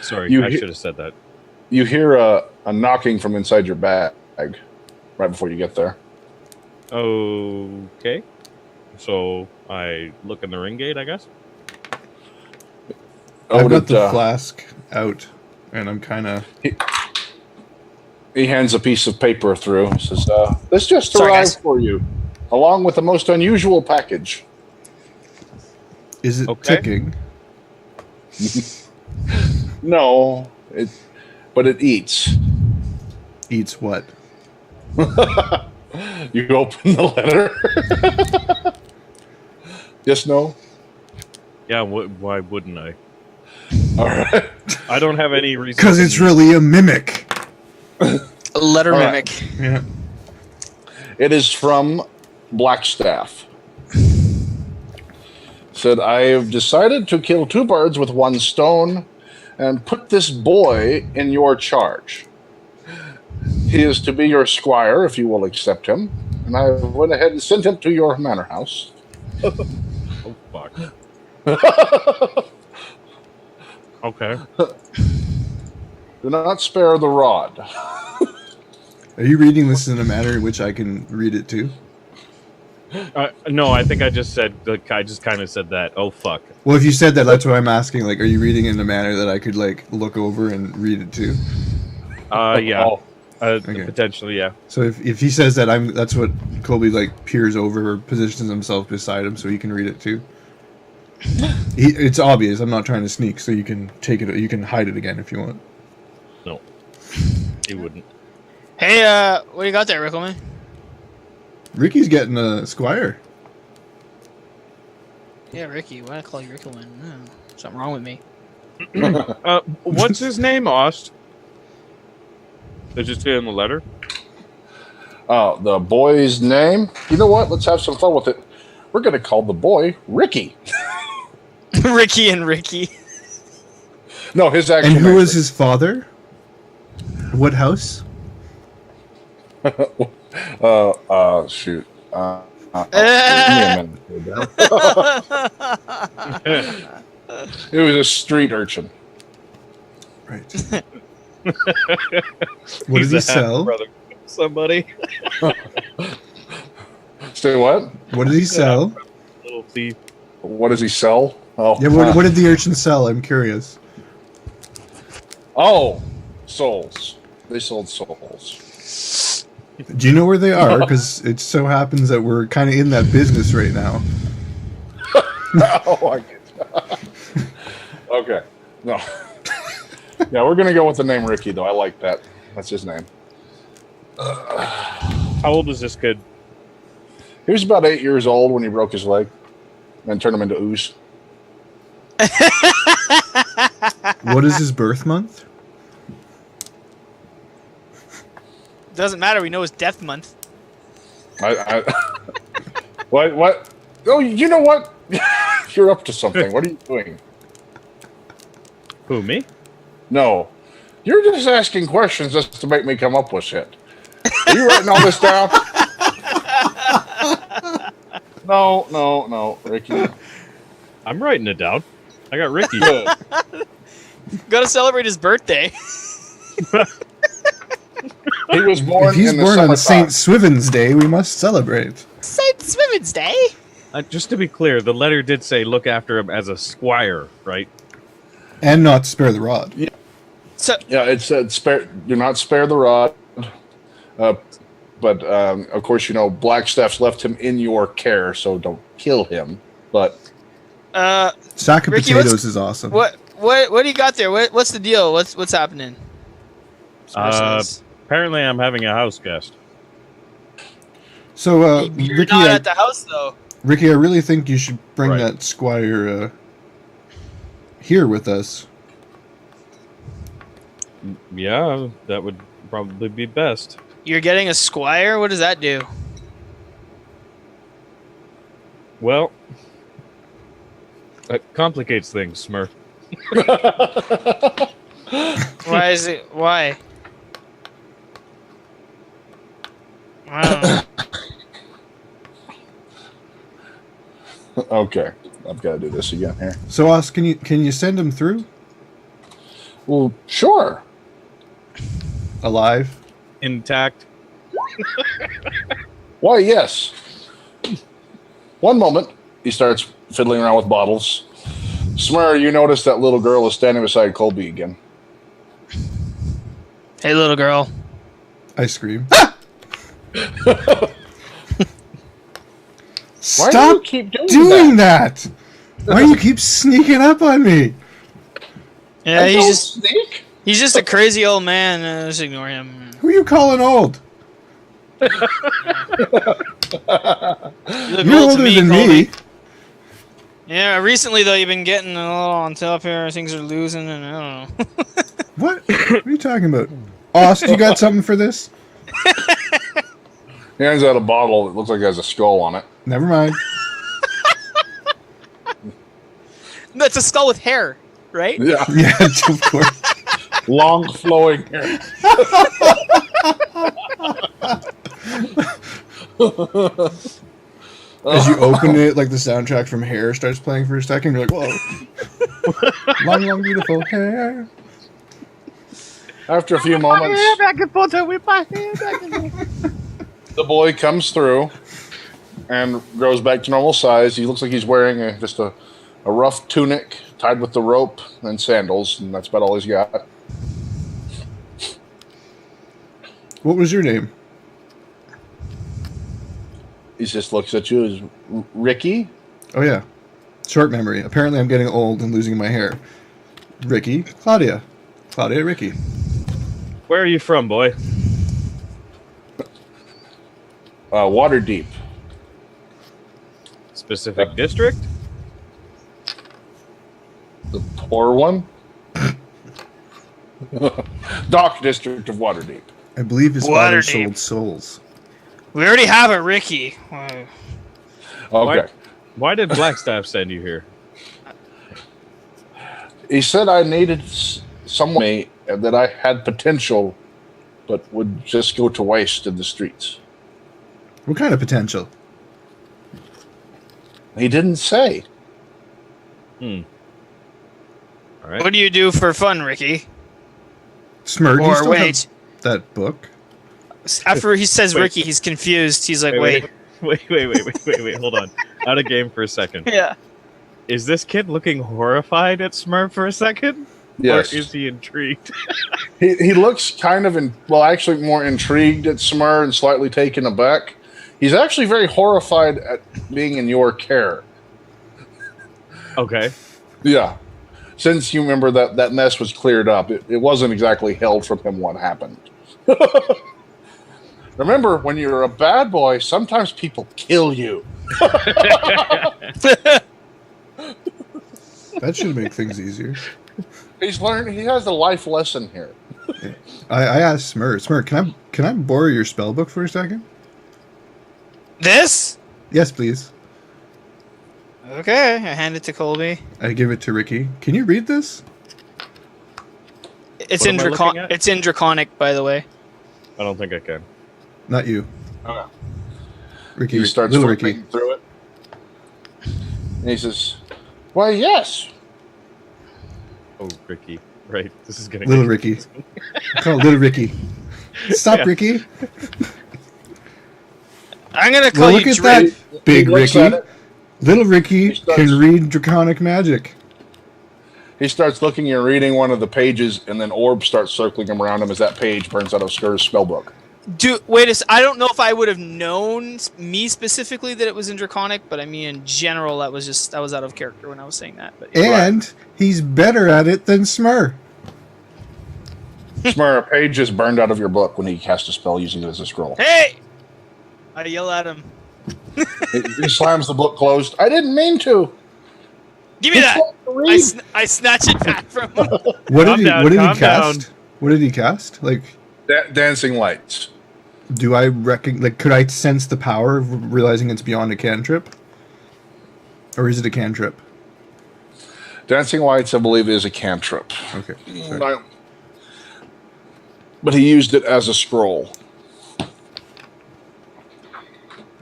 Sorry, You I he- should have said that. You hear a knocking from inside your bag right before you get there. Okay. So I look in the ring gate, I guess. I've got Odin, the flask out, and I'm kind of... he hands a piece of paper through. He says, "This just Sorry, arrived guys. for you, along with the most unusual package." Is it Okay. ticking? No, but it eats. Eats what? You open the letter. Yes, no. Yeah, why wouldn't I? All right. I don't have any reason. Because to it's believe- really a mimic. A letter All right. mimic. Yeah. It is from Blackstaff. Said, "I have decided to kill 2 birds with 1 stone and put this boy in your charge. He is to be your squire if you will accept him, and I went ahead and sent him to your manor house." Oh fuck. Okay. Do not spare the rod. Are you reading this in a manner in which I can read it too? No, I think I just said. Like, I just kind of said that. Oh fuck. Well, if you said that, that's what I'm asking. Like, are you reading it in a manner that I could, like, look over and read it too? Yeah. Oh, Okay. Potentially, yeah. So if he says that, that's what Colby, like, peers over or positions himself beside him so he can read it too. It's obvious. I'm not trying to sneak, so you can take it. You can hide it again if you want. No, he wouldn't. Hey, what do you got there, Riclamin? Ricky's getting a squire. Yeah, Ricky. Why do I call you Riclamin? No. Something wrong with me. What's his name, Ost? Did you say in the letter? The boy's name? You know what? Let's have some fun with it. We're going to call the boy Ricky. Ricky and Ricky. No, his actual And who name was his father? What house? Shoot. Give me a minute. It was a street urchin. Right. What did he sell? Brother, somebody. Say what? What did he sell? Little thief. What does he sell? Oh, Yeah, what did the urchin sell? I'm curious. Oh, souls. They sold souls. Do you know where they are? Because it so happens that we're kind of in that business right now. Oh, I get it. Okay. No. Yeah, we're going to go with the name Ricky, though. I like that. That's his name. How old is this kid? He was about 8 years old when he broke his leg and turned him into ooze. What is his birth month? Doesn't matter. We know his death month. What? Oh, you know what? You're up to something. What are you doing? Who, me? No. You're just asking questions just to make me come up with shit. Are you writing all this down? No, Ricky. I'm writing it down. I got Ricky. Good. Gotta celebrate his birthday. He was born If he's in the born on summertime. St. Swithin's Day, we must celebrate. St. Swithin's Day. Just to be clear, the letter did say look after him as a squire, right? And not spare the rod. So Yeah, it said spare. Do not spare the rod. But of course, you know Blackstaff's left him in your care, so don't kill him. But Sack of Ricky, potatoes is awesome. what do you got there? What's the deal? What's happening? Apparently, I'm having a house guest. So, You're Ricky, not at the house though. Ricky, I really think you should bring Right. that squire here with us. Yeah, that would probably be best. You're getting a squire. What does that do? Well, that complicates things, Smurrrrh. Why is it? Why? I don't know. okay, I've got to do this again here. So, Os, can you send him through Well, sure. alive? Intact. Why, yes. One moment, he starts fiddling around with bottles. Smurrrrh, you notice that little girl is standing beside Colby again. Hey, little girl. I scream. Why do Stop you keep doing that? Why do you keep sneaking up on me? Yeah, I he's don't just sneak. he's just a crazy old man. Just ignore him. Who are you calling old? You look You're old to older me, than Colby. me. Yeah, recently though, you've been getting a little on top here. Things are losing, and I don't know. What? What are you talking about? Ost, you got something for this? He hands out a bottle that looks like it has a skull on it. Never mind. That's a skull with hair, right? Yeah, Yeah, of course. long flowing hair. As you open it, like the soundtrack from Hair starts playing for a second, you're like, whoa. Long, long, beautiful hair. After a few moments, the boy comes through and grows back to normal size. He looks like he's wearing just a rough tunic tied with the rope and sandals, and that's about all he's got. What was your name? He just looks at you as Ricky. Oh, yeah. Short memory. Apparently, I'm getting old and losing my hair. Ricky, Claudia. Claudia, Ricky. Where are you from, boy? Waterdeep. Specific district? The poor one? Dock District of Waterdeep. I believe his father Waterdeep. sold souls. We already have a Ricky. Okay. Why did Blackstaff send you here? He said I needed someone that I had potential, but would just go to waste in the streets. What kind of potential? He didn't say. All right. What do you do for fun, Ricky? Smurrrrh, do you Or still wait. have that book? After he says Wait. Ricky, he's confused. He's like, Wait, wait. wait. Hold on. Out of game for a second. Yeah. Is this kid looking horrified at Smurrrrh for a second? Yes. Or is he intrigued? He looks kind of, actually more intrigued at Smurrrrh and slightly taken aback. He's actually very horrified at being in your care. Okay. Yeah. Since you remember that mess was cleared up, it wasn't exactly held from him what happened. Remember, when you're a bad boy, sometimes people kill you. That should make things easier. He's learned. He has a life lesson here. I asked Smurrrrh, can I borrow your spell book for a second? This? Yes, please. Okay, I hand it to Colby. I give it to Ricky. Can you read this? It's What in am I looking at? It's in Draconic, by the way. I don't think I can. Not you. Okay. Ricky, He starts little flipping Ricky. through it. And he says, "Why, yes." Oh, Ricky. Right. This is gonna Little get Ricky. Call it Little Ricky. Stop, Yeah. Ricky. I'm gonna call Well, you look at Drake. that, Big He looks Ricky. at it. Little Ricky He starts- can read draconic magic. He starts looking and reading one of the pages, and then orbs start circling him around him as that page burns out of Skurr's spellbook. I don't know if I would have known me specifically that it was in Draconic, but I mean in general that was out of character when I was saying that. But And he's better at it than Smurrrrh. Smurrrrh, a page is burned out of your book when he casts a spell using it as a scroll. hey! I yell at him. He slams the book closed. I didn't mean to. Give me It's that! fun to read. I snatch it back from him. What Calm did down, he calm cast? down. What did he cast? Like, Dancing lights. do I could I sense the power of realizing it's beyond a cantrip? Or is it a cantrip? Dancing lights, I believe, is a cantrip. Okay. sorry. No. But he used it as a scroll.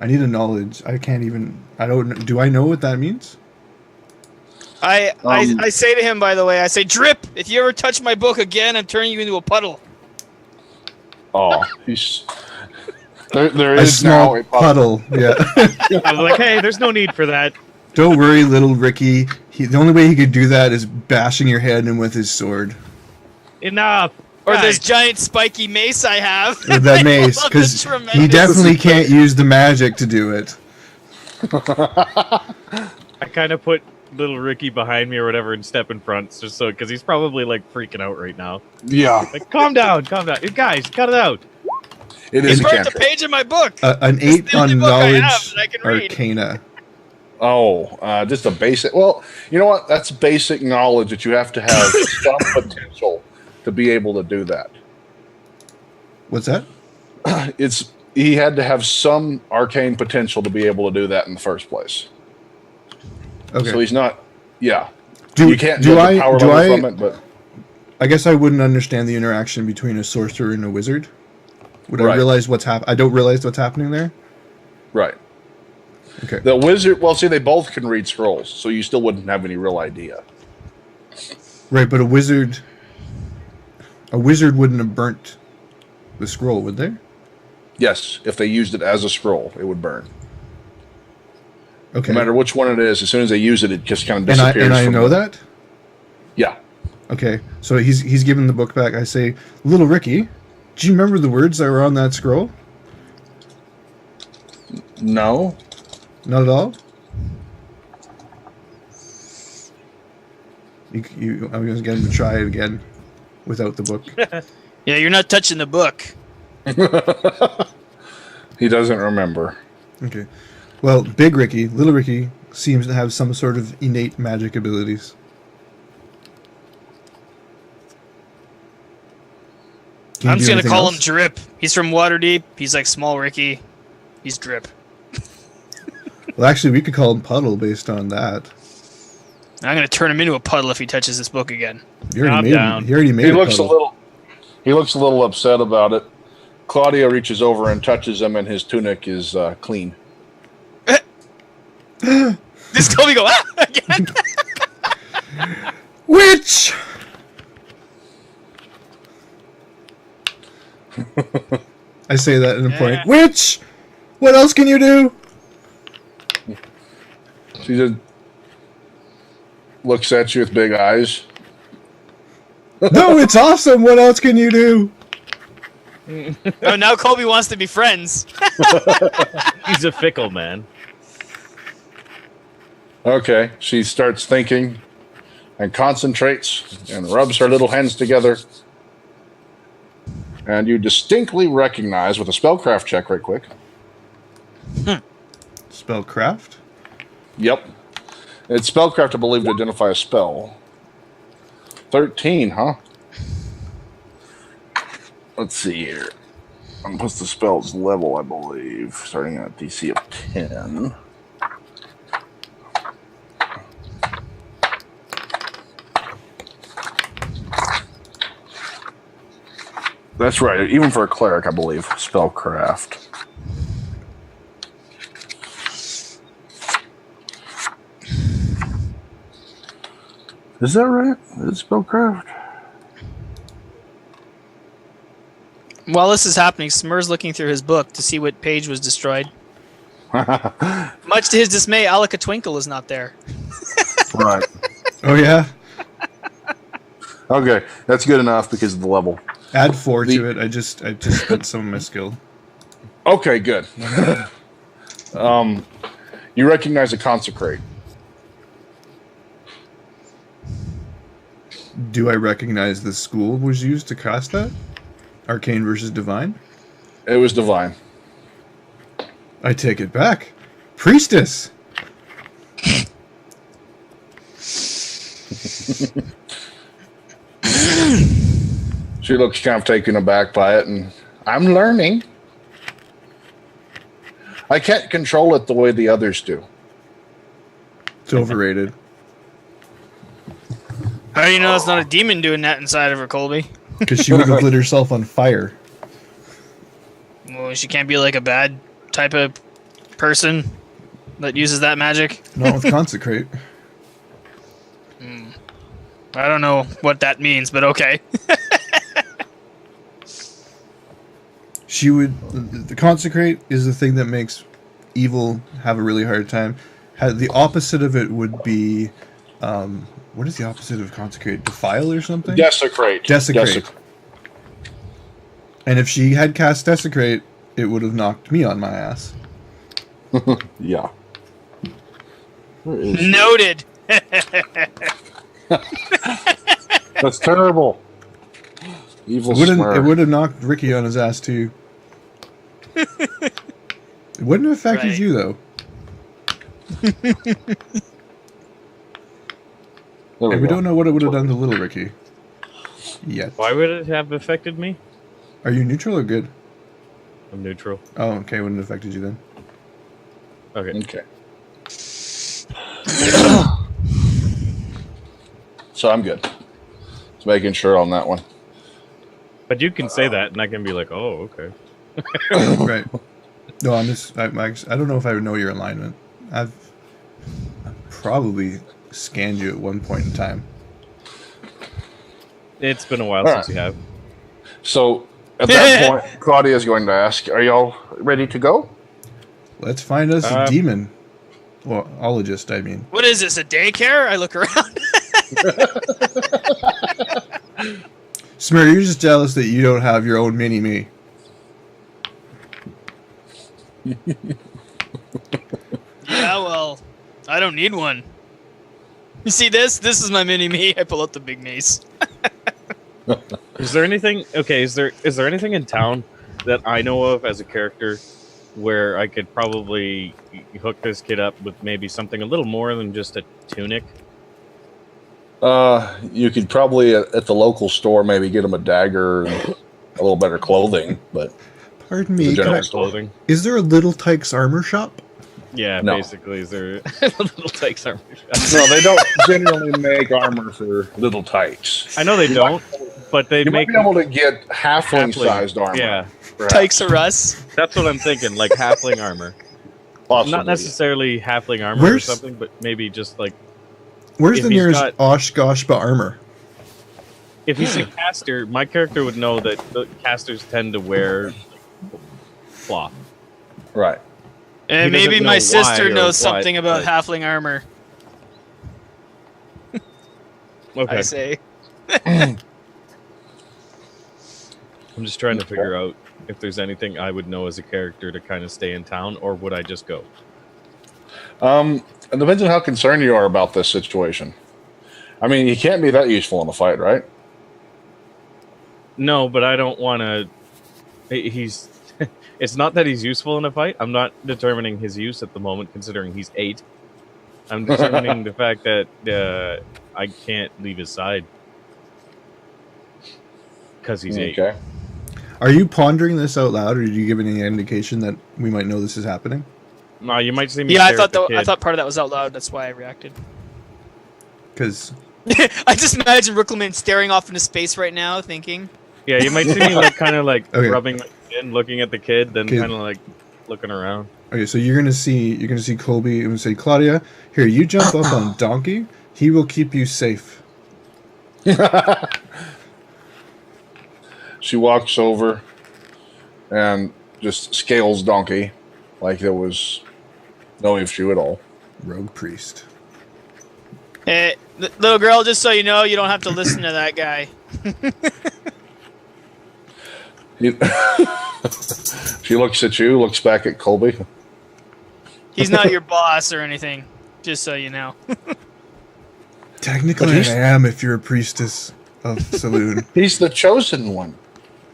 I need a knowledge. I can't even. I don't. Do I know what that means? I say to him, by the way, I say, Drip, if you ever touch my book again, I'm turning you into a puddle. Oh, he's there A is now small a puddle. puddle. Yeah. I was like, hey, there's no need for that. Don't worry, little Ricky. The only way he could do that is bashing your head in with his sword. Enough. Or Guys, this giant spiky mace I have. With that mace, Love because the he tremendous- definitely can't use the magic to do it. I kind of put little Ricky behind me or whatever and step in front, just so because he's probably like freaking out right now. Yeah, Like, calm down. Guys, cut it out. it He is a burnt a cantrip. page in my book. An It's 8 the only on book I have knowledge that I can read. arcana. Oh, just a basic. Well, you know what? That's basic knowledge that you have to have some potential to be able to do that. What's that? He had to have some arcane potential to be able to do that in the first place. Okay. So he's not. Yeah, do you can't do get I the power do level I? from it, but I guess I wouldn't understand the interaction between a sorcerer and a wizard. Would I Right. realize what's I don't realize what's happening there. right. Okay. The wizard. Well, see, they both can read scrolls, so you still wouldn't have any real idea. Right, but a wizard wouldn't have burnt the scroll, would they? Yes, if they used it as a scroll, it would burn. Okay. No matter which one it is, as soon as they use it, it just kind of and disappears. I from know the- that. Yeah. Okay, so he's given the book back. I say, little Ricky, do you remember the words that were on that scroll? No. Not at all. I'm going to get him to try it again without the book. Yeah, you're not touching the book. He doesn't remember. Okay. Well, Big Ricky, Little Ricky seems to have some sort of innate magic abilities. Can you I'm just do gonna anything call else? him Drip. He's from Waterdeep. He's like small Ricky. He's Drip. Well, actually, we could call him Puddle based on that. I'm gonna turn him into a puddle if he touches this book again. You already I'm made down. him. He already made He a looks a puddle. little upset about it. Claudia reaches over and touches him, and his tunic is clean. This Colby go again. Witch! I say that in a point. Witch! What else can you do? She just looks at you with big eyes. No, it's awesome. What else can you do? Oh, now Colby wants to be friends. He's a fickle man. Okay, she starts thinking and concentrates and rubs her little hands together. And you distinctly recognize, with a spellcraft check right quick. Spellcraft? Yep. It's spellcraft, I believe, to identify a spell. 13, huh? Let's see here. What's the spell's level, I believe? Starting at DC of 10. That's right. Even for a cleric, I believe. Spellcraft. Is that right? Is it spellcraft? While this is happening, Smurrrrh's looking through his book to see what page was destroyed. Much to his dismay, Alaka Twinkle is not there. Right. Oh, yeah? Okay, that's good enough because of the level. Add 4 to it. I just spent some of my skill. Okay, good. You recognize a consecrate. Do I recognize the school was used to cast that? Arcane versus Divine? It was divine. I take it back. Priestess! She looks kind of taken aback by it, and I'm learning. I can't control it the way the others do. It's overrated. How do you know it's not a demon doing that inside of her, Colby? Because she would have lit herself on fire. Well, she can't be like a bad type of person that uses that magic. Not with Consecrate. I don't know what that means, but okay. She would... The Consecrate is the thing that makes evil have a really hard time. The opposite of it would be... what is the opposite of Consecrate? Defile or something? Desecrate. Desecrate. And if she had cast Desecrate, it would have knocked me on my ass. Yeah. Where is she? Noted. That's terrible. Evil It Smurrrrh. would have knocked Ricky on his ass too. It wouldn't have affected Right. you though. There And go. we don't know what it would have done to little Ricky. Yet. Why would it have affected me? Are you neutral or good? I'm neutral. Oh, okay. Wouldn't have affected you then. Okay. Okay. So I'm good. Just making sure on that one. But you can say that, and I can be like, oh, okay. Right. No, I'm just. I don't know if I would know your alignment. I've probably scanned you at one point in time. It's been a while All since right. you have. So at that point, Claudia is going to ask, "Are y'all ready to go?" Let's find us a demon. Well, ologist, I mean. What is this, a daycare? I look around. Smurrrrh, you're just jealous that you don't have your own mini-me. Yeah, well, I don't need one. You see this? This is my mini-me. I pull out the big mace. Is there anything? Okay, is there anything in town that I know of as a character where I could probably hook this kid up with maybe something a little more than just a tunic? You could probably at the local store maybe get him a dagger a little better clothing, but Pardon me, general Clothing. is there a Little Tykes armor shop? Yeah, No. basically, is there little takes armor shop? no, they don't generally make armor for little tykes. I know they don't, but they You make might be able to get halfling-sized armor. Yeah, perhaps. Tykes are us. that's what I'm thinking. Like halfling armor, Possibly. not necessarily halfling armor Where's- or something, but maybe just like Where's If the he's nearest got- Oshkoshba armor? if he's a caster, my character would know that the casters tend to wear cloth. Right. And He doesn't maybe know my why sister or knows what, something about but- halfling armor. Okay, I say. I'm just trying to figure out if there's anything I would know as a character to kind of stay in town, or would I just go? It depends on how concerned you are about this situation. I mean, he can't be that useful in a fight, right? No, but I don't want to. He's. It's not that he's useful in a fight. I'm not determining his use at the moment, considering he's 8. I'm determining the fact that I can't leave his side because he's 8. Okay. Are you pondering this out loud, or did you give any indication that we might know this is happening? No, you might see me. Yeah, I stare at thought the I kid. thought part of that was out loud. That's why I reacted. Because I just imagine Riclamin staring off into space right now, thinking. Yeah, you might see me like kind of like Okay. rubbing my chin, looking at the kid, then Okay. kind of like looking around. okay, so you're gonna see Colby and say, Claudia, here, you jump up on Donkey. He will keep you safe. She walks over and just scales Donkey like there was no issue at all. Rogue priest. Hey, little girl, just so you know, you don't have to listen to that guy. She looks at you, looks back at Colby. He's not your boss or anything. Just so you know. Technically, But he's- I am if you're a priestess of Saloon. He's the chosen one.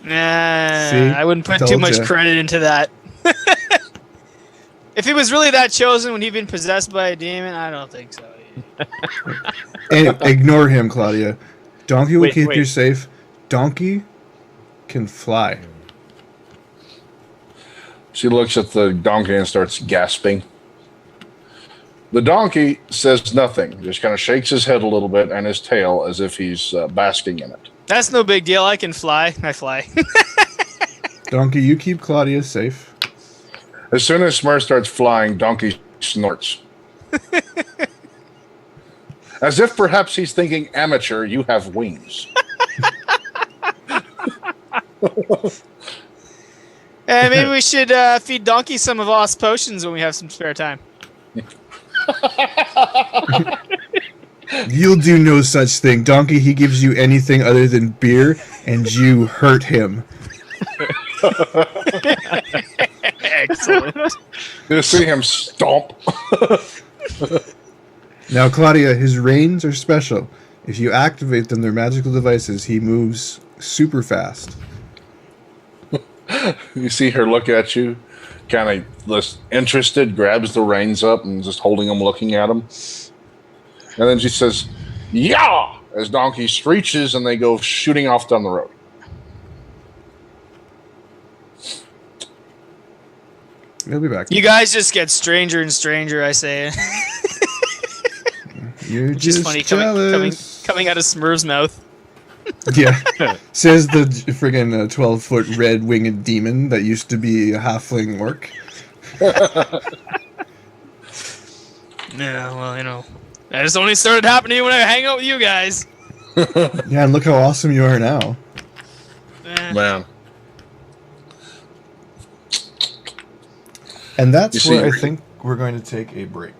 Nah, See? I wouldn't put too Told much ya. credit into that. If he was really that chosen when he'd been possessed by a demon, I don't think so. And ignore him, Claudia. Donkey will Wait, keep wait. you safe. Donkey can fly. She looks at the donkey and starts gasping. The donkey says nothing, just kind of shakes his head a little bit and his tail as if he's basking in it. That's no big deal. I can fly. I fly. Donkey, you keep Claudia safe. As soon as Smurrrrh starts flying, Donkey snorts. As if perhaps he's thinking, amateur, you have wings. Hey, maybe we should feed Donkey some of Oz potions when we have some spare time. You'll do no such thing. Donkey, he gives you anything other than beer, and you hurt him. Excellent. You see him stomp. Now, Claudia, his reins are special. If you activate them, they're magical devices. He moves super fast. You see her look at you, kind of interested, grabs the reins up and just holding them, looking at them. And then she says, "Yeah!" as Donkey screeches and they go shooting off down the road. He'll be back. You guys just get stranger and stranger, I say. You're Which is just funny jealous. coming out of Smurrrrh's mouth. Yeah. Says the friggin' 12-foot red winged demon that used to be a halfling orc. Yeah, well, you know. That just only started happening when I hang out with you guys. Yeah, and look how awesome you are now. Eh. Man. And that's You see- where I think we're going to take a break.